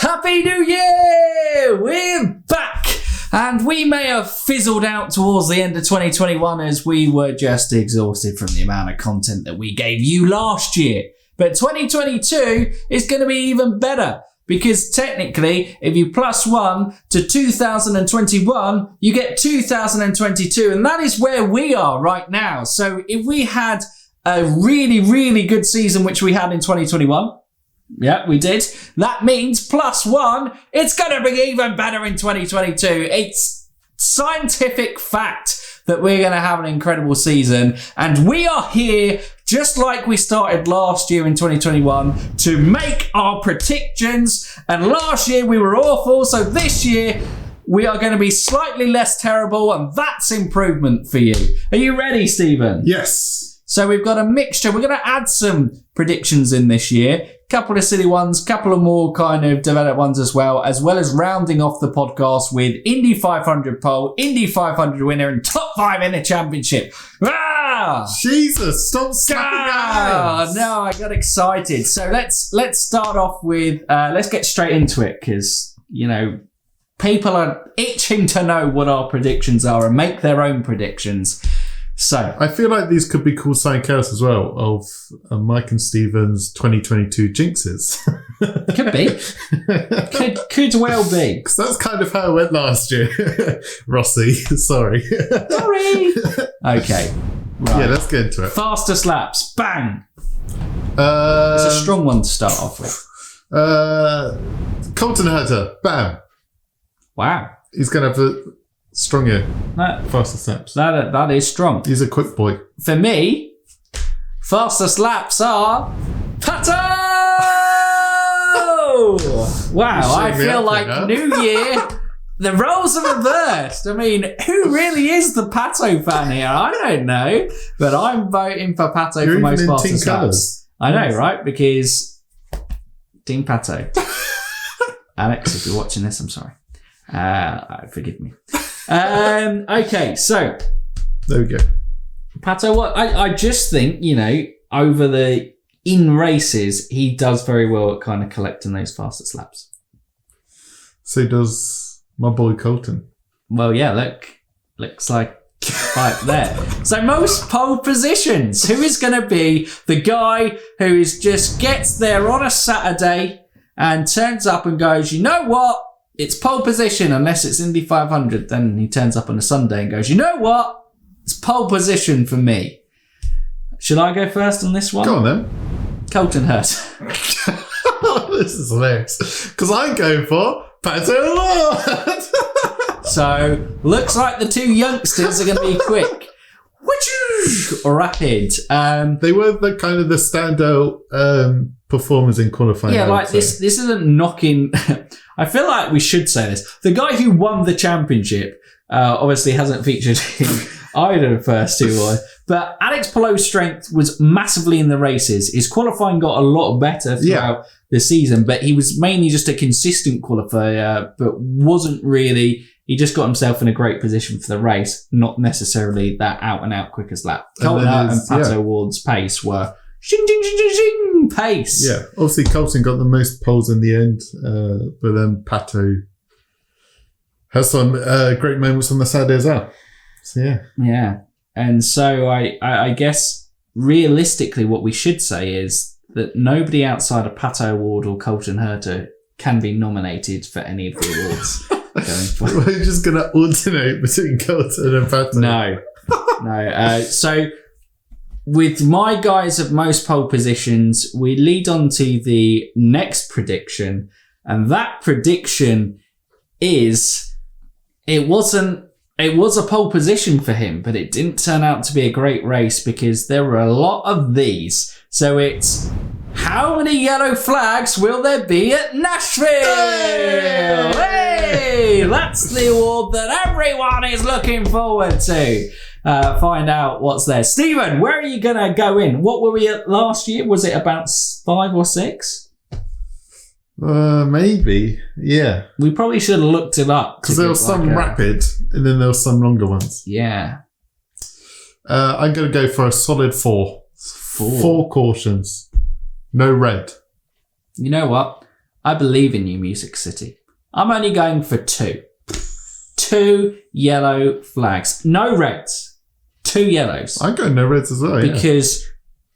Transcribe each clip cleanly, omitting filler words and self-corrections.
Happy New Year! We're back! And we may have fizzled out towards the end of 2021 as we were just exhausted from the amount of content that we gave you last year. But 2022 is going to be even better because technically, if you plus one to 2021, you get 2022. And that is where we are right now. So if we had a really, really good season, which we had in 2021, yeah, we did. That means plus one, it's going to be even better in 2022. It's scientific fact that we're going to have an incredible season. And we are here, just like we started last year in 2021, to make our predictions. And last year we were awful. So this year we are going to be slightly less terrible. And that's improvement for you. Are you ready, Stephen? Yes. So we've got a mixture. We're going to add some predictions in this year. Couple of silly ones, couple of more kind of developed ones as well as rounding off the podcast with Indy 500 pole, Indy 500 winner, and top 5 in the championship. Ah! Jesus, stop slapping hands. No, I got excited. So let's start off with, let's get straight into it because, you know, people are itching to know what our predictions are and make their own predictions. So I feel like these could be called something else as well of Mike and Stephen's 2022 jinxes. Could be. Could well be. Because that's kind of how it went last year. Rossi, sorry. Sorry. Okay. Right. Yeah, let's get into it. Fastest laps. Bang. It's a strong one to start off with. Colton Herta. Bam. Wow. He's going to have a strong year. Fastest laps. That is strong. He's a quick boy. For me, fastest laps are Pato! Wow, I feel like New Year, the roles are reversed. I mean, who really is the Pato fan here? I don't know, but I'm voting for Pato for most fastest laps. I know, right? Because Team Pato. Alex, if you're watching this, I'm sorry. Forgive me. Okay, so there we go. Pato, what I just think, you know, in races, he does very well at kind of collecting those fastest laps. So does my boy Colton. Well, yeah, looks like right there. So most pole positions. Who is going to be the guy who just gets there on a Saturday and turns up and goes, you know what? It's pole position, unless it's Indy 500. Then he turns up on a Sunday and goes, you know what? It's pole position for me. Should I go first on this one? Go on then. Colton Herta. This is hilarious. Because I'm going for Pato O'Ward. So, looks like the two youngsters are going to be quick. Rapid. They were the kind of the standout performers in qualifying. Yeah, like this isn't knocking... I feel like we should say this. The guy who won the championship obviously hasn't featured in either of the first two. But Alex Palou's strength was massively in the races. His qualifying got a lot better throughout the season, but he was mainly just a consistent qualifier, but wasn't really... He just got himself in a great position for the race, not necessarily that out-and-out quickest lap. Colton and Pato O'Ward's pace were shing, shing, shing, shing, shing, pace. Yeah, obviously Colton got the most poles in the end, but then Pato has some great moments on the Saturday as well. So, yeah. Yeah, and so I guess realistically what we should say is that nobody outside of Pato O'Ward or Colton Herta can be nominated for any of the awards. We're just going to alternate between Colton and Pato. No. So with my guys of most pole positions, we lead on to the next prediction. And that prediction is it was a pole position for him, but it didn't turn out to be a great race because there were a lot of these. So it's... How many yellow flags will there be at Nashville? Hey! That's the award that everyone is looking forward to. Find out what's there. Stephen, where are you going to go in? What were we at last year? Was it about 5 or 6? Maybe, yeah. We probably should have looked it up. Because there was some rapid and then there was some longer ones. Yeah. I'm going to go for a solid 4. 4 cautions. No red. You know what? I believe in you, Music City. I'm only going for 2. 2 yellow flags. No reds. 2 yellows. I go no reds as well, because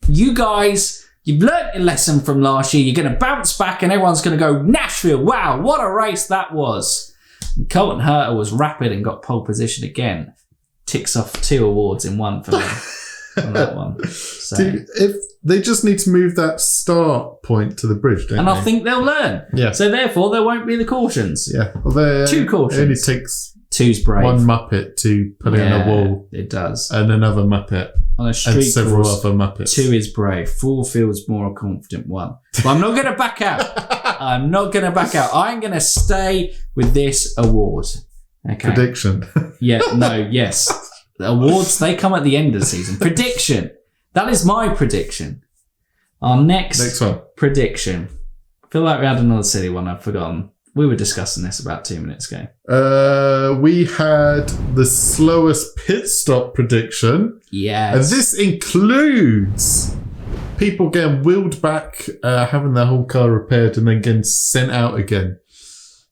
you guys, you've learnt your lesson from last year. You're going to bounce back and everyone's going to go, Nashville, wow, what a race that was. And Colton Herter was rapid and got pole position again. Ticks off 2 awards in one for me on that one. So. Dude, if they just need to move that start point to the bridge, don't and they? I think they'll learn. Yeah. So therefore, there won't be the cautions. Yeah. Although 2 cautions. It only takes 2's brave. one Muppet to put it on a wall. It does. And another Muppet. On a street and several course, other Muppets. 2 is brave. 4 feels more confident 1. But I'm not going to back out. I'm not going to back out. I'm going to stay with this award. Okay. Prediction. Yes. The awards, they come at the end of the season. Prediction. That is my prediction. Our next one. prediction. I feel like we had another silly one I've forgotten. We were discussing this about 2 minutes ago. We had the slowest pit stop prediction. Yes. And this includes people getting wheeled back, having their whole car repaired, and then getting sent out again.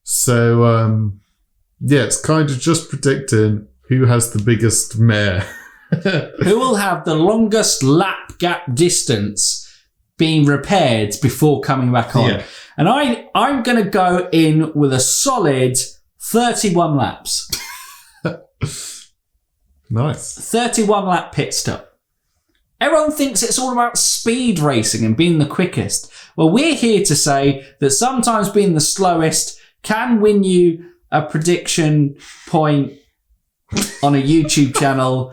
So, it's kind of just predicting who has the biggest mare. Who will have the longest lap gap distance being repaired before coming back on. Yeah. And I'm going to go in with a solid 31 laps. Nice. 31 lap pit stop. Everyone thinks it's all about speed racing and being the quickest. Well, we're here to say that sometimes being the slowest can win you a prediction point on a YouTube channel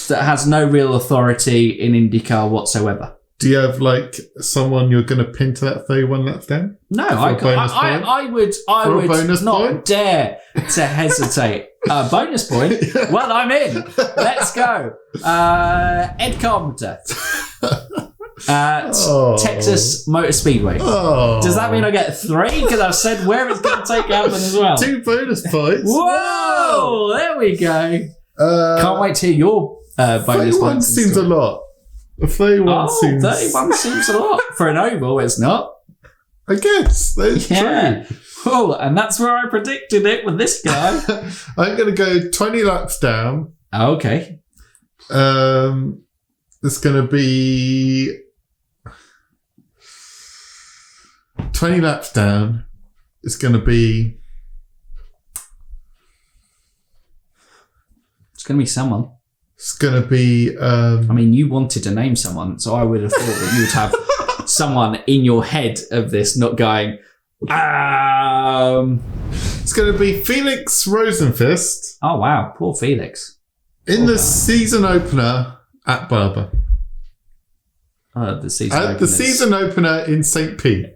that has no real authority in IndyCar whatsoever. Do you have someone you're going to pin to that 31 laps down? No, I would not dare to hesitate. Bonus point? Well, I'm in. Let's go. Ed Carpenter. Texas Motor Speedway. Does that mean I get 3? Because I've said where it's going to take Alvin as well. 2 bonus points. Whoa! There we go. Can't wait to hear your bonus points. 31 seems a lot. 31 seems a lot. For an oval, it's not. I guess. That's true. Oh, and that's where I predicted it with this guy. I'm going to go 20 laps down. Okay. It's going to be 20 laps down. It's going to be... It's going to be someone. It's going to be... I mean, you wanted to name someone, so I would have thought that you would have someone in your head of this, not going... It's going to be Felix Rosenfist. Oh, wow. Poor Felix. In the season opener at Barber. The season opener in St. Pete.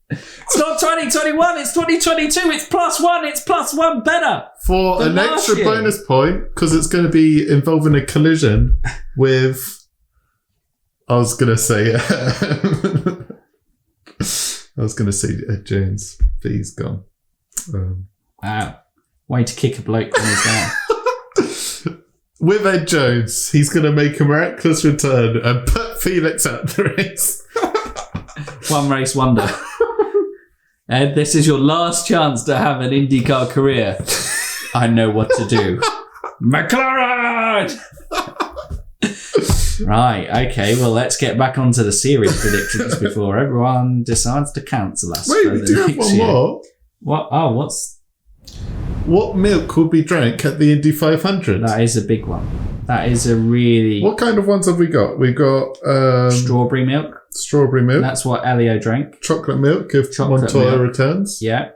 It's not 2021, it's 2022. It's +1. It's +1 better. For an extra bonus point, because it's going to be involving a collision with... I was going to say Ed Jones, but he's gone. Wow. Way to kick a bloke when he's down. With Ed Jones, he's going to make a miraculous return and put Felix out the race. One race wonder. Ed, this is your last chance to have an IndyCar career. I know what to do. McLaren! Right, okay, well, let's get back onto the serious predictions before everyone decides to cancel us. Wait, we do have one more. What? Oh, What milk will be drank at the Indy 500? That is a big one. That is a really... What kind of ones have we got? We've got... strawberry milk. Strawberry milk. That's what Elio drank. Chocolate milk if Montoya returns. Yeah.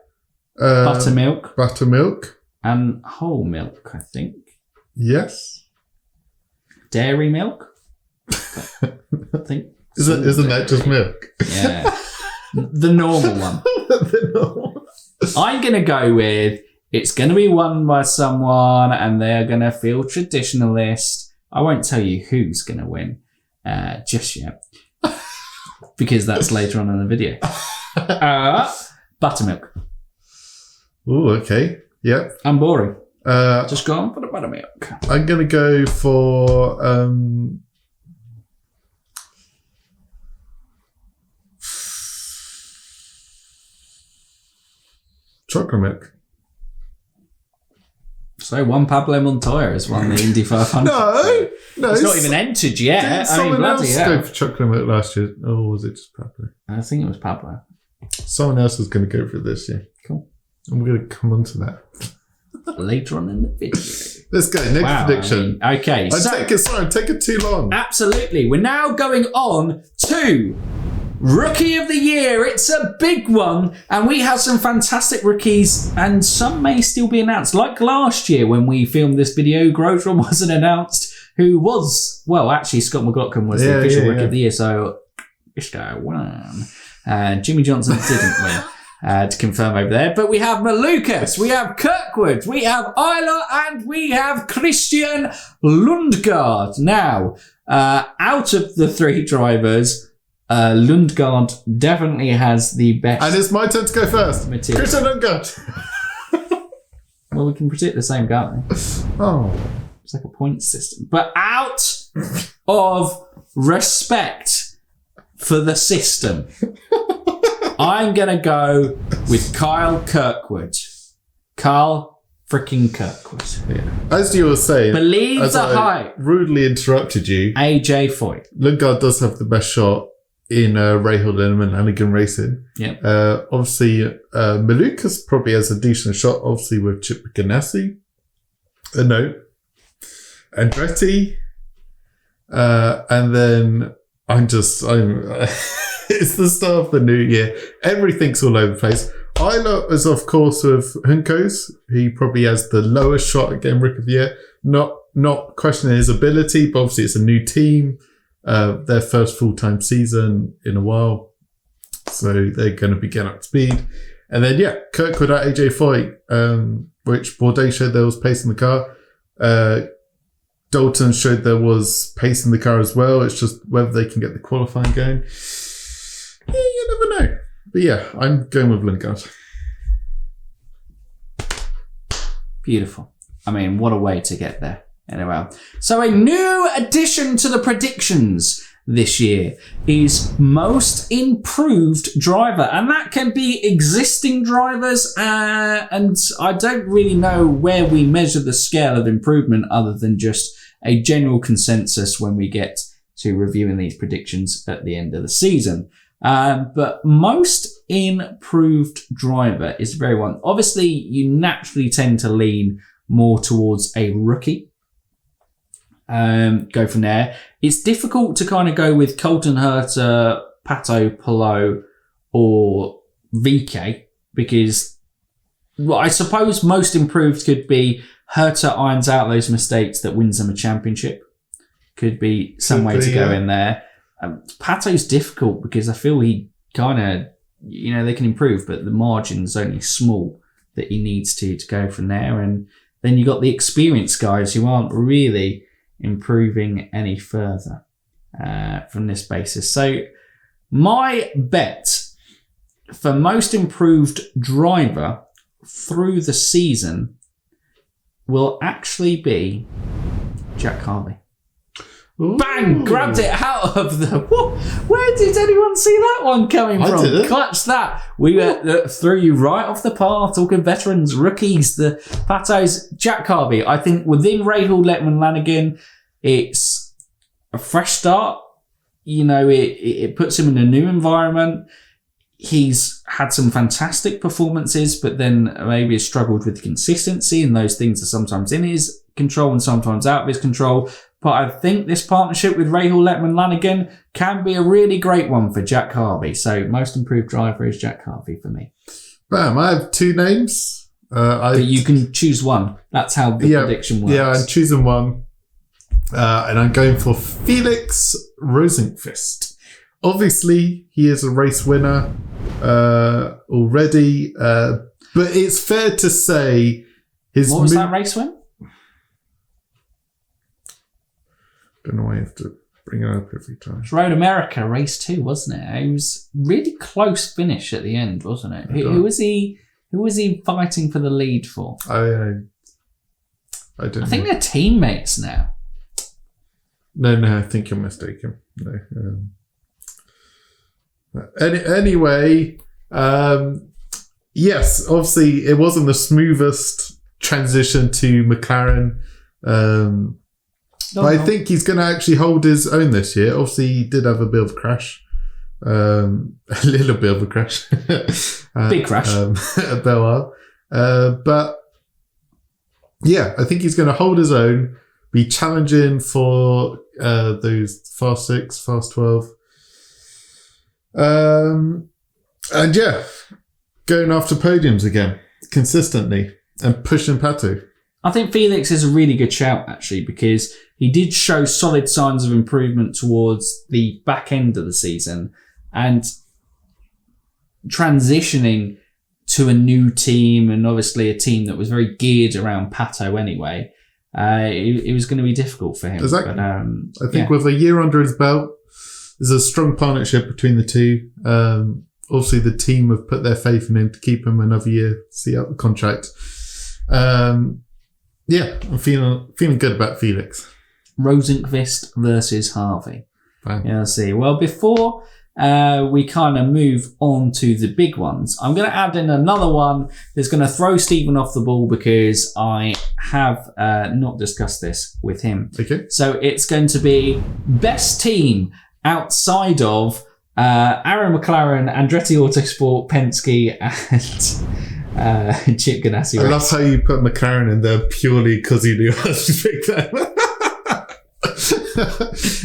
Buttermilk. Buttermilk. And whole milk, I think. Yes. Dairy milk? I think. Isn't that just milk? Yeah. The normal one. The normal one. I'm going to go with... It's going to be won by someone and they're going to feel traditionalist. I won't tell you who's going to win just yet. Because that's later on in the video. Buttermilk. Oh, okay. Yep. I'm boring. Just go on for the buttermilk. I'm going to go for... chocolate milk. So one Pablo Montoya has won the Indy 500. No. It's not even entered yet. Didn't someone else go for chocolate milk last year? Or was it just Pablo? I think it was Pablo. Someone else was going to go for it this year. Cool. And we're going to come on to that. Later on in the video. Let's go. Next prediction. Okay. I'm taking too long. Absolutely. We're now going on to Rookie of the Year. It's a big one, and we have some fantastic rookies, and some may still be announced. Like last year when we filmed this video, Grosjean wasn't announced, who was, well, actually, Scott McLaughlin was the official Rookie of the Year, so this guy won. Jimmy Johnson didn't win. To confirm over there. But we have Malukas, we have Kirkwood, we have Isla, and we have Christian Lundgaard. Now, out of the three drivers, Lundgaard definitely has the best. And it's my turn to go first. Material. Christian Lundgaard. Well, we can predict the same, can't we? Oh. It's like a point system. But out of respect for the system, I'm going to go with Kyle Kirkwood. Kyle freaking Kirkwood. Yeah. As you were saying, believe the hype. Rudely interrupted you. AJ Foyt. Lundgaard does have the best shot in Rahal Linneman Hannigan racing. Yep. Obviously, Malukas probably has a decent shot, obviously, with Chip Ganassi. Andretti. And then it's the start of the new year. Everything's all over the place. Isla is, of course, with Juncos. He probably has the lowest shot at getting Rookie of the Year. Not questioning his ability, but obviously it's a new team. Their first full-time season in a while. So they're going to be getting up to speed. And then, Kirkwood at AJ Foyt, which Bourdais showed there was pace in the car. Dalton showed there was pace in the car as well. It's just whether they can get the qualifying going. Yeah, you never know. But I'm going with Lundgaard. Beautiful. I mean, what a way to get there. Anyway, so a new addition to the predictions this year is most improved driver, and that can be existing drivers, and I don't really know where we measure the scale of improvement other than just a general consensus when we get to reviewing these predictions at the end of the season. But most improved driver is very one. Obviously, you naturally tend to lean more towards a rookie. Go from there. It's difficult to kind of go with Colton Herta, Pato Pilot, or VK because, well, I suppose most improved could be Herta irons out those mistakes that wins them a championship. Could be some way to go in there. Pato's difficult because I feel he kind of, they can improve, but the margin's only small that he needs to go from there. And then you got the experienced guys who aren't really improving any further from this basis. So my bet for most improved driver through the season will actually be Jack Harvey. Ooh. Bang! Grabbed it out of the... Where did anyone see that one coming from? Didn't. Clutch that. We threw you right off the par, talking veterans, rookies, the Patos. Jack Harvey, I think within Rahal, Letman, Lanigan, it's a fresh start. It puts him in a new environment. He's had some fantastic performances, but then maybe has struggled with consistency, and those things are sometimes in his control and sometimes out of his control. But I think this partnership with Rahal, Letman, Lanigan can be a really great one for Jack Harvey. So most improved driver is Jack Harvey for me. Bam, I have two names. But you can choose one. That's how the prediction works. Yeah, I'm choosing one. And I'm going for Felix Rosenqvist. Obviously, he is a race winner already. But it's fair to say his... What was that race win? Don't know why you have to bring it up every time. It was Road America race 2, wasn't it? It was really close finish at the end, wasn't it? Who was he fighting for the lead for? I don't I think they're teammates now. No, I think you're mistaken. No. Anyway, yes, obviously it wasn't the smoothest transition to McLaren. But I think he's going to actually hold his own this year. Obviously, he did have a bit of a crash. A little bit of a crash. Big crash. At Belle Isle. But yeah, I think he's going to hold his own, be challenging for those Fast 6, Fast 12. And yeah, going after podiums again, consistently, and pushing Pato. I think Felix is a really good shout, actually, because he did show solid signs of improvement towards the back end of the season, and transitioning to a new team, and obviously a team that was very geared around Pato anyway, it was going to be difficult for him. Exactly. But, I think with a year under his belt, there's a strong partnership between the two. Obviously, the team have put their faith in him to keep him another year, see out the contract. Yeah, I'm feeling good about Felix. Rosenqvist versus Harvey. Fine. Yeah, let's see. Well, before we kind of move on to the big ones, I'm going to add in another one that's going to throw Stephen off the ball because I have not discussed this with him. Okay. So it's going to be best team outside of Aaron McLaren, Andretti Autosport, Penske, and Chip Ganassi. I love how you put McLaren in there purely because you knew I was to pick them.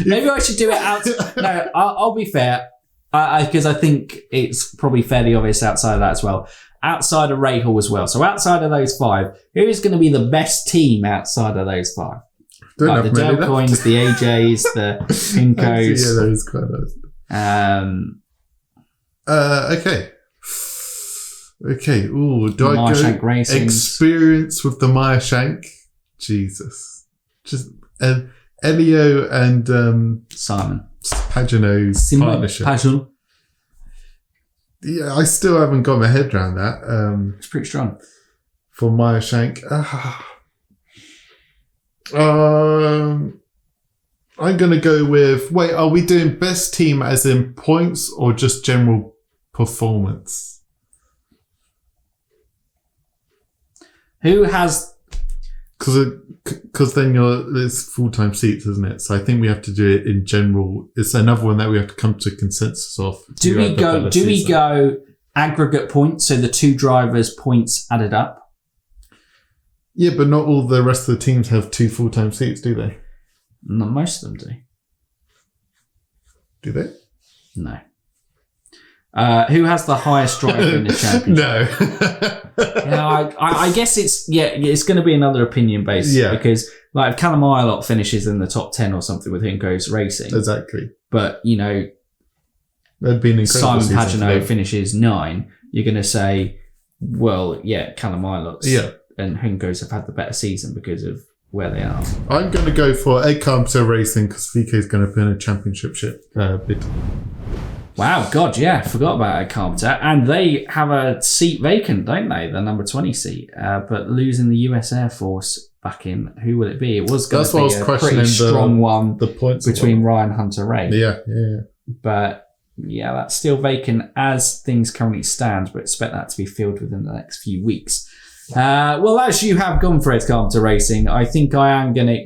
Maybe I should do it out. No, I'll be fair, because I think it's probably fairly obvious outside of that as well. Outside of Rahal as well. So outside of those five, who is going to be the best team outside of those five? Don't like the have many Delcoins, left. the AJs, the Pincos. Yeah, that is quite nice. Okay. Okay. Ooh, do I Meyershank go Racing. experience with the Meyershank? Jesus. Just Elio and Simon. Pagano's partnership. Pageant. Yeah, I still haven't got my head around that. It's pretty strong. For Meyershank. I'm going to go with... Wait, are we doing best team as in points or just general performance? Who has... Because then it's full-time seats, isn't it? So I think we have to do it in general. It's another one that we have to come to consensus of. Do we go aggregate points, so the two drivers' points added up? Yeah, but not all the rest of the teams have two full-time seats, do they? No, most of them do. Do they? No. Who has the highest driver in the championship? No. Yeah, I guess it's going to be another opinion based. Yeah. Because like if Callum Ilott finishes in the top 10 or something with Hinko's Racing. Exactly. But, you know, that'd be an incredible Simon season Pagenaud for finishes 9, you're going to say, well, yeah, Callum Ilott's and Hinko's have had the better season because of where they are. I'm going to go for Ed Carpenter Racing because VK is going to be in a championship bid. Wow, God, yeah, forgot about Ed Carpenter. And they have a seat vacant, don't they? The number 20 seat. But losing the US Air Force back in, who will it be? It was going to be a pretty strong one the points between Ryan Hunter-Reay. Yeah. But yeah, that's still vacant as things currently stand, but expect that to be filled within the next few weeks. Well, as you have gone for Ed Carpenter Racing, I think I am going to...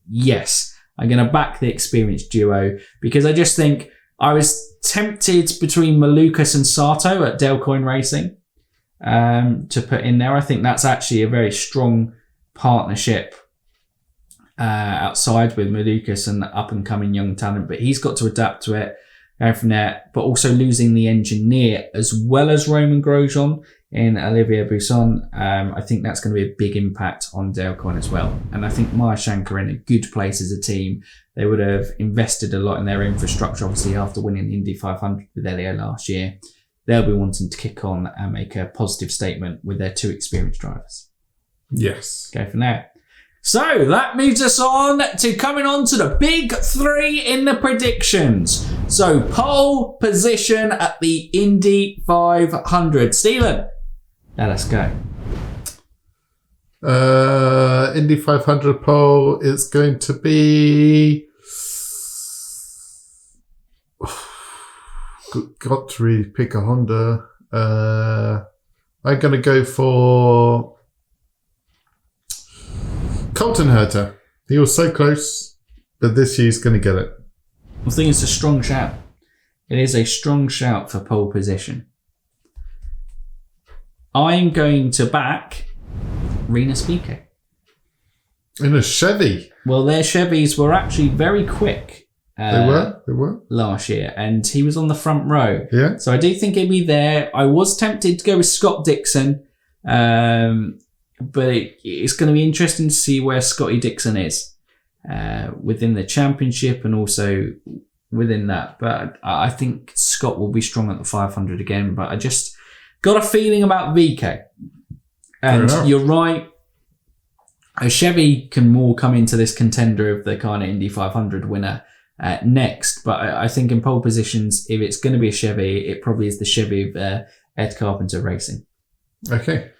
yes. I'm going to back the experienced duo because I just think I was tempted between Malukas and Sato at Delcoin Racing to put in there. I think that's actually a very strong partnership outside with Malukas and the up-and-coming young talent, but he's got to adapt to it from there, but also losing the engineer as well as Roman Grosjean in Olivier Busson. I think that's going to be a big impact on Delcoin as well. And I think Meyershank are in a good place as a team. They would have invested a lot in their infrastructure, obviously, after winning the Indy 500 with Elio last year. They'll be wanting to kick on and make a positive statement with their two experienced drivers. Yes. Go from there. So that moves us on to coming on to the big three in the predictions. So pole position at the Indy 500. Stephen, let us go. Indy 500 pole is going to be got to really pick a Honda. I'm going to go for Colton Herta. He was so close, but this year he's going to get it. I think it's a strong shout. It is a strong shout for pole position. I'm going to back Rinus VeeKay. In a Chevy. Well, their Chevys were actually very quick. They were. Last year, and he was on the front row. Yeah. So I do think he'd be there. I was tempted to go with Scott Dixon, but it's going to be interesting to see where Scotty Dixon is within the championship and also within that. But I think Scott will be strong at the 500 again. But I just got a feeling about VeeKay. And you're right. A Chevy can more come into this contender of the kind of Indy 500 winner next. But I think in pole positions, if it's going to be a Chevy, it probably is the Chevy of Ed Carpenter Racing. Okay.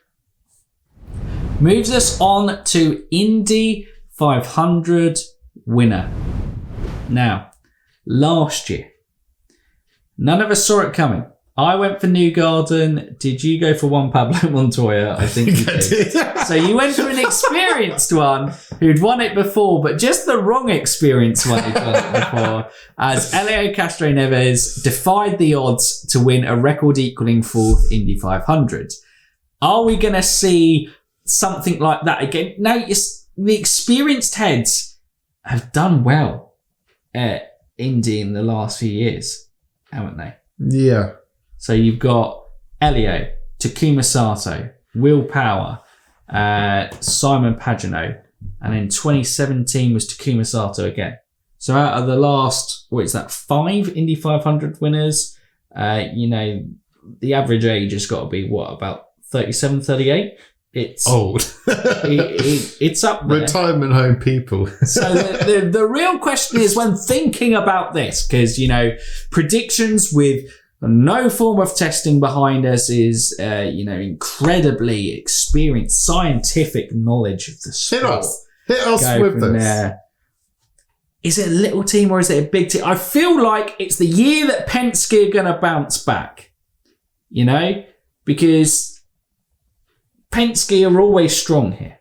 Moves us on to Indy 500 winner. Now, last year, none of us saw it coming. I went for Newgarden. Did you go for Juan Pablo Montoya? I think you did. So you went for an experienced one who'd won it before, but just the wrong experienced one who'd won it before, as Helio Castroneves defied the odds to win a record-equaling fourth Indy 500. Are we going to see something like that again? No, the experienced heads have done well at Indy in the last few years, haven't they? Yeah. So you've got Elio, Takuma Sato, Will Power, Simon Pagenaud, and in 2017 was Takuma Sato again. So out of the last, 5 Indy 500 winners, the average age has got to be, about 37, 38? It's old. It's up there. Retirement home people. So the real question is, when thinking about this, because, predictions with no form of testing behind us is, incredibly experienced scientific knowledge of the sport. Hit us with this. There. Is it a little team or is it a big team? I feel like it's the year that Penske are going to bounce back, because Penske are always strong here.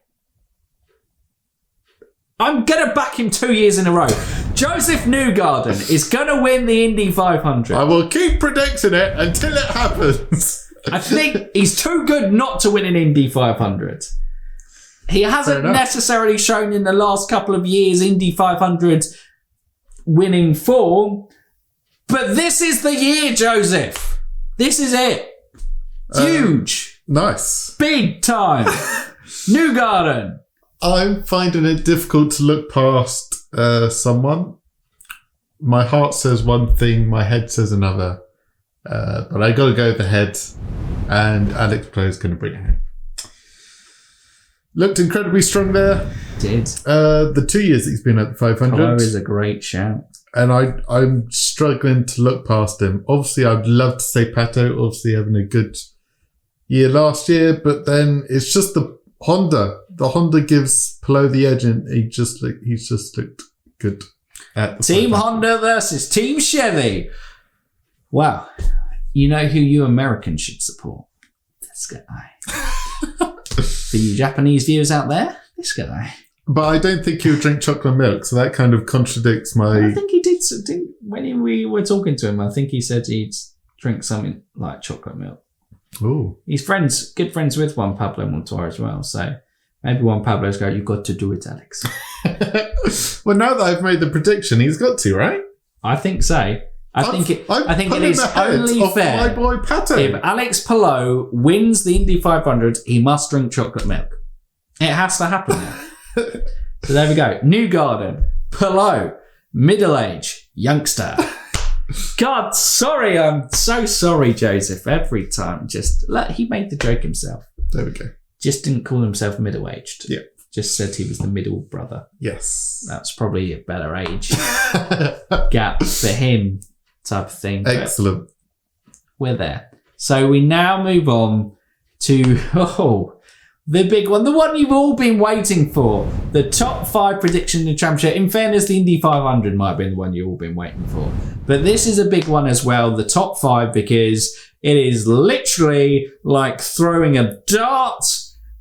I'm going to back him 2 years in a row. Joseph Newgarden is going to win the Indy 500. I will keep predicting it until it happens. I think he's too good not to win an Indy 500. He hasn't necessarily shown in the last couple of years Indy 500 winning form, but this is the year, Joseph. This is it. Huge. Nice. Big time. Newgarden. I'm finding it difficult to look past someone. My heart says one thing, my head says another. But I got to go with the head, and Alex Palou is going to bring it home. Looked incredibly strong there. Did. The 2 years that he's been at the 500. Palou is a great shout. And I'm struggling to look past him. Obviously, I'd love to say Pato, obviously having a good year last year, but then it's just the Honda. The Honda gives Palou the edge, and he's just looked good at the Team 500. Honda versus Team Chevy. Wow. You know who you Americans should support? This guy. For you Japanese viewers out there, this guy. But I don't think he'll drink chocolate milk, so that kind of contradicts my... I think he did. When we were talking to him, I think he said he'd drink something like chocolate milk. Oh. He's good friends with Juan Pablo Montoya as well, so maybe Juan Pablo's going, you've got to do it, Alex. Well, now that I've made the prediction, he's got to, right? I think so. I think it is only fair. My boy Pato. If Alex Palou wins the Indy 500, he must drink chocolate milk. It has to happen. So there we go. Newgarden, Palou, middle-aged, youngster. God, sorry. I'm so sorry, Joseph. Every time. He made the joke himself. There we go. Just didn't call himself middle-aged. Yeah. Just said he was the middle brother. Yes. That's probably a better age gap for him type of thing. Excellent. We're there. So we now move on to, the big one, the one you've all been waiting for, the top 5 prediction in the championship. In fairness, the Indy 500 might have been the one you've all been waiting for. But this is a big one as well, the top 5, because it is literally like throwing a dart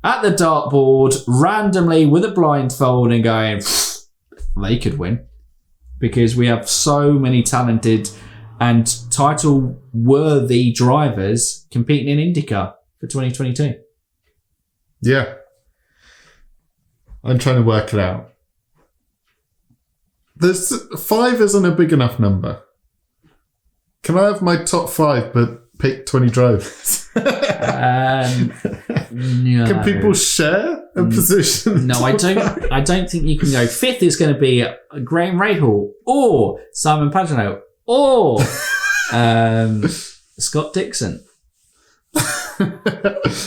at the dartboard randomly with a blindfold and going, they could win. Because we have so many talented and title-worthy drivers competing in IndyCar for 2022. Yeah. I'm trying to work it out. There's 5 isn't a big enough number. Can I have my top 5 but pick 20 drivers? No. Can people share a position? No, I don't think you can go. 5th is going to be Graham Rahal or Simon Pagenaud or Scott Dixon.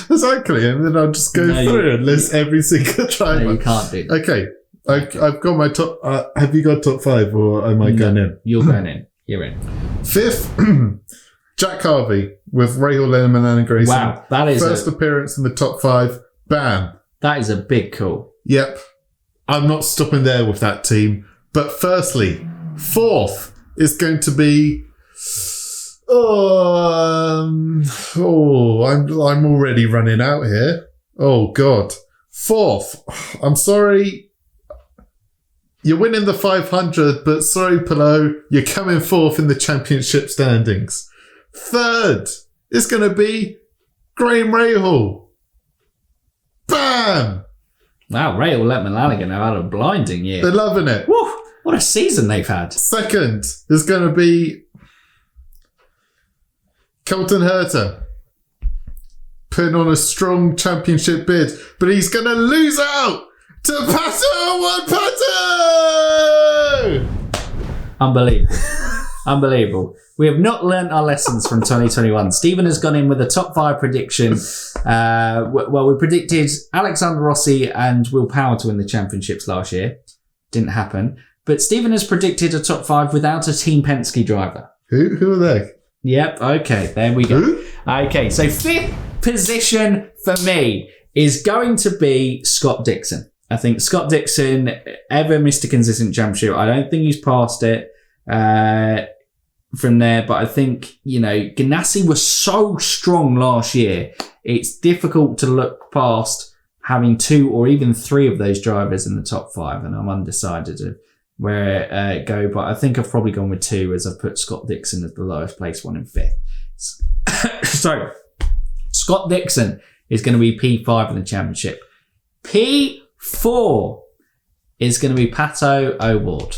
Exactly, and then I'll just go through and list every single driver. No, you can't do that. Okay, I've got my top. Have you got top 5 or am I going in? You're going in. You're in. 5th, Jack Harvey with Rahal, Lemon and Grayson. Wow, that is first appearance in the top 5. Bam. That is a big call. Yep. I'm not stopping there with that team. But firstly, 4th is going to be. I'm already running out here. Oh God. 4th. I'm sorry. You're winning the 500, but sorry, Pillow, you're coming 4th in the championship standings. 3rd is going to be Graham Rahal. Bam! Wow, Rahal, Letman, Lanigan have had a blinding year. They're loving it. Woo, what a season they've had. 2nd is going to be Colton Herta. Putting on a strong championship bid, but he's going to lose out to Pato Pato! Unbelievable. We have not learnt our lessons from 2021. Stephen has gone in with a top 5 prediction. We predicted Alexander Rossi and Will Power to win the championships last year. Didn't happen. But Stephen has predicted a top 5 without a Team Penske driver. Who are they? Yep, okay, there we go. Who? Okay, so 5th position for me is going to be Scott Dixon. I think Scott Dixon ever missed a consistent championship. I don't think he's passed it from there, but I think, Ganassi was so strong last year. It's difficult to look past having 2 or even 3 of those drivers in the top 5, and I'm undecided of where it go, but I think I've probably gone with 2 as I've put Scott Dixon as the lowest placed one in 5th. So, Scott Dixon is going to be P5 in the championship. P4 is going to be Pato O'Ward.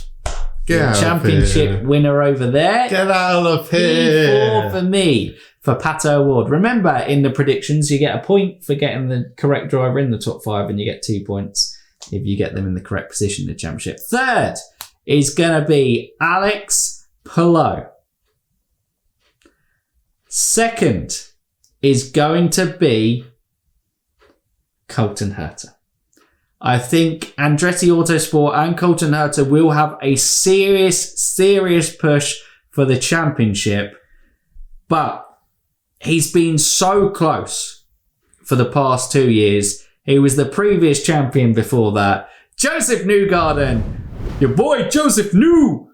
Get the championship winner over there. Get out of here. P4 for me for Pato O'Ward. Remember, in the predictions, you get a point for getting the correct driver in the top 5, and you get 2 points if you get them in the correct position in the championship. 3rd is going to be Alex Palou. 2nd is going to be Colton Herta. I think Andretti Autosport and Colton Herta will have a serious push for the championship, but he's been so close for the past 2 years. He was the previous champion before that. Joseph Newgarden. Your boy Joseph Newgarden.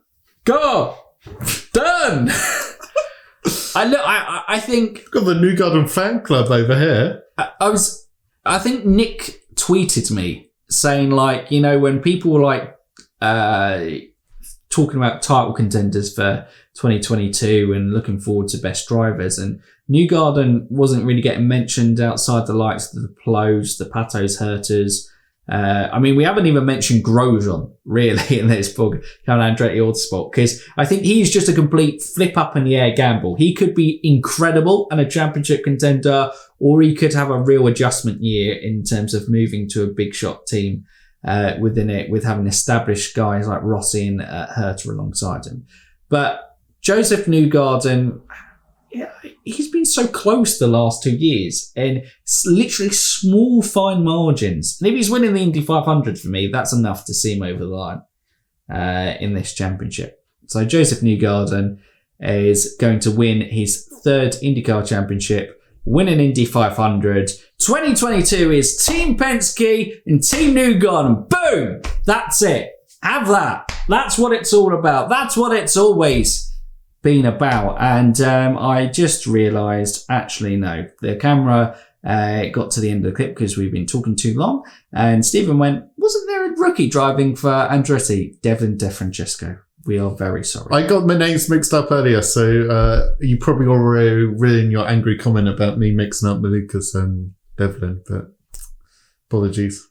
I think... Got the Newgarden fan club over here. I think Nick tweeted me saying, when people were talking about title contenders for 2022 and looking forward to best drivers, and Newgarden wasn't really getting mentioned outside the likes of the Plows, the Patos, Herters. We haven't even mentioned Grosjean really in this book, Andretti Autosport, because I think he's just a complete flip up in the air gamble. He could be incredible and a championship contender, or he could have a real adjustment year in terms of moving to a big shot team within it, with having established guys like Rossi and Herter alongside him. But Joseph Newgarden, he's been so close the last 2 years, and it's literally small, fine margins. And if he's winning the Indy 500 for me, that's enough to see him over the line in this championship. So Joseph Newgarden is going to win his 3rd IndyCar championship. winning Indy 500. 2022 is Team Penske and Team Newgarden. Boom! That's it. Have that. That's what it's all about. That's what it's always been about. And I just realised, actually, no, the camera got to the end of the clip because we've been talking too long. And Stephen went, wasn't there a rookie driving for Andretti? Devlin DeFrancesco. We are very sorry. I got my names mixed up earlier, so you probably already ruined your angry comment about me mixing up Lucas and Devlin, but apologies.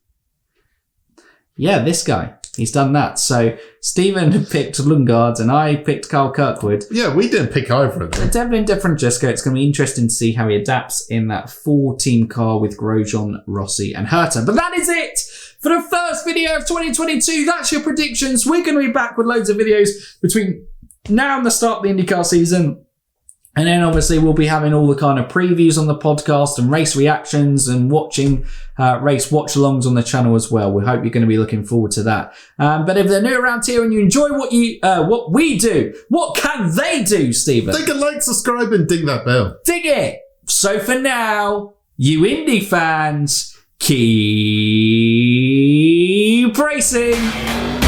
Yeah, this guy. He's done that. So Stephen picked Lundgaard and I picked Carl Kirkwood. Yeah, we didn't pick either of them. Devlin DeFrancesco, it's going to be interesting to see how he adapts in that 4-team car with Grosjean, Rossi and Herta. But that is it for the first video of 2022. That's your predictions. We're going to be back with loads of videos between now and the start of the IndyCar season. And then obviously we'll be having all the kind of previews on the podcast and race reactions and watching race watch-alongs on the channel as well. We hope you're going to be looking forward to that. But if they're new around here and you enjoy what we do, what can they do, Stephen? They can like, subscribe and ding that bell. Dig it! So for now, you Indy fans, keep racing!